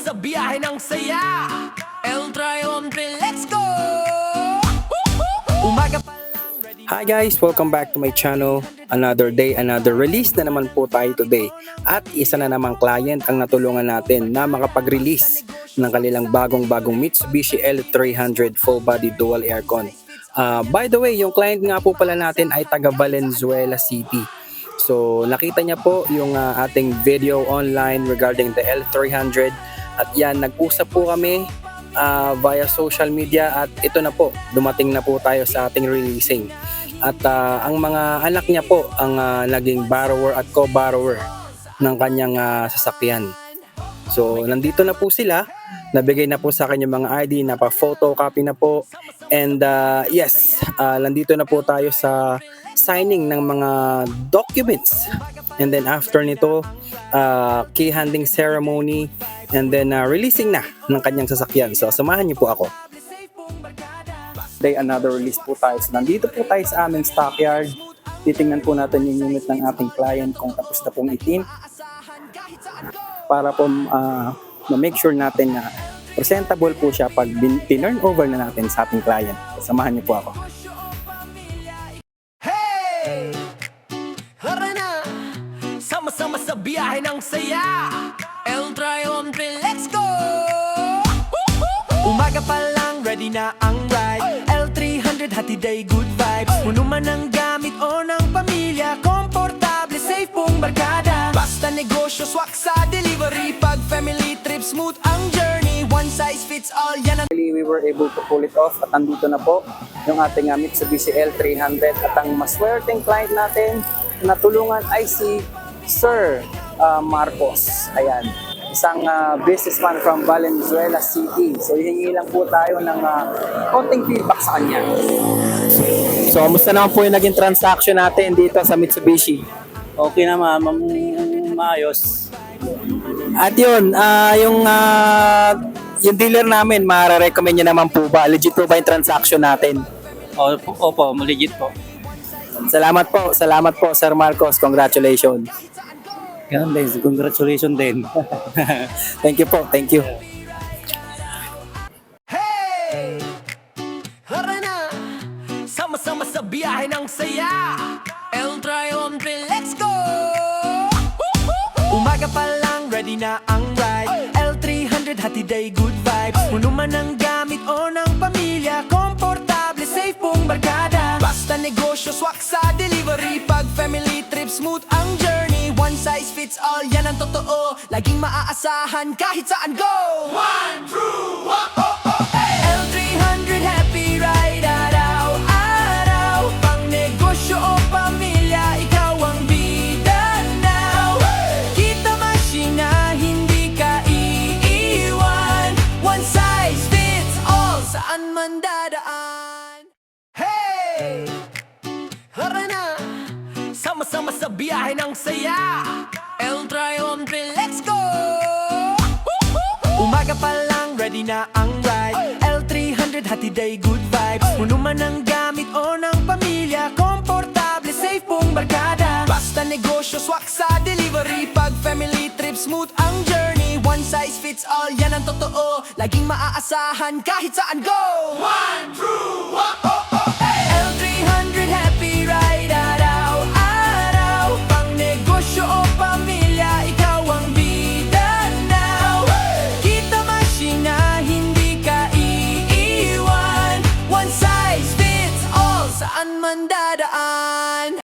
sa biyahe ng saya. El Triumphant, let's go! Umaga pa lang, ready. Hi guys! Welcome back to my channel. Another day, another release na naman po tayo today. At isa na namang client ang natulungan natin na makapag-release ng kanilang bagong Mitsubishi L300 full body dual aircon. By the way, yung client nga po pala natin ay taga Valenzuela City. So nakita niya po yung ating video online regarding the L300 at yan, nag-usap po kami via social media at ito na po, dumating na po tayo sa ating releasing. At ang mga anak niya po ang naging borrower at co-borrower ng kanyang sasakyan. So nandito na po sila, nabigay na po sa akin yung mga ID, napa-photocopy na po. And yes, nandito na po tayo sa signing ng mga documents. And then after nito, key handing ceremony, and then releasing na ng kanyang sasakyan. So samahan niyo po ako. Day another release po tayo. So, nandito po tayo sa aming stockyard. Titingnan po natin yung unit ng ating client kung tapos na pong itin. Para po ma-make sure natin na presentable po siya pag turn over na natin sa ating client. So, samahan niyo po ako. Hey! Tara na! Sama-sama sa biyahe ng saya. El Triumphant, let's go! Umaga pa lang, ready na ang ride. L300, hatid ay good vibes. Puno man ng gamit o ng pamilya, komportable, safe pong barkada. Basta negosyo, swak sa delivery. Pag family trip, smooth ang journey. One size fits all, yan ang... We were able to pull it off at nandito na po yung ating Mitsubishi L300 at ang maswerteng client natin na tulungan ay si Sir Marcos. Ayan, isang businessman from Valenzuela City. So hihingi lang po tayo ng konting feedback sa kanya. So kamusta naman po yung naging transaction natin dito sa Mitsubishi? Okay na maayos. At yun, yung dealer namin, mara-recommend nyo naman po ba? Legit po ba yung transaction natin? Opo, legit po. Salamat po Sir Marcos. Congratulations. Ganun din, congratulations din. Thank you po, thank you. Hey! Tara na! Sama-sama sa biyahe ng saya. El Triumphant, let's go! Umaga pa lang, ready na ang ride. L300, hatid ay good vibes. Puno man ng gamit o ng pamilya, komportable, safe pong barkada. Basta negosyo, swak sa delivery. Pag family trip, smooth ang journey. One size fits all, yan ang totoo. Laging maaasahan kahit saan go. One, true, L300, happy ride, araw-araw. Pang negosyo o pamilya, ikaw ang bida now. Kita masina, hindi ka iiwan. One size fits all, saan man dadaan. Hey! Tara na! Sama-sama sa biyahe ng saya. El Triumphant, let's go! Umaga pa lang, ready na ang ride. L300, hatid ay good vibes. Puno man ng gamit o ng pamilya, komportable, safe pong barkada. Basta negosyo, swak sa delivery. Pag family trip, smooth ang journey. One size fits all, yan ang totoo. Laging maaasahan kahit saan go. One, true, L300, happy ride, araw-araw. Pang negosyo o pamilya, ikaw ang bida now. Kita masina, hindi ka iiwan. One size fits all, saan man dadaan.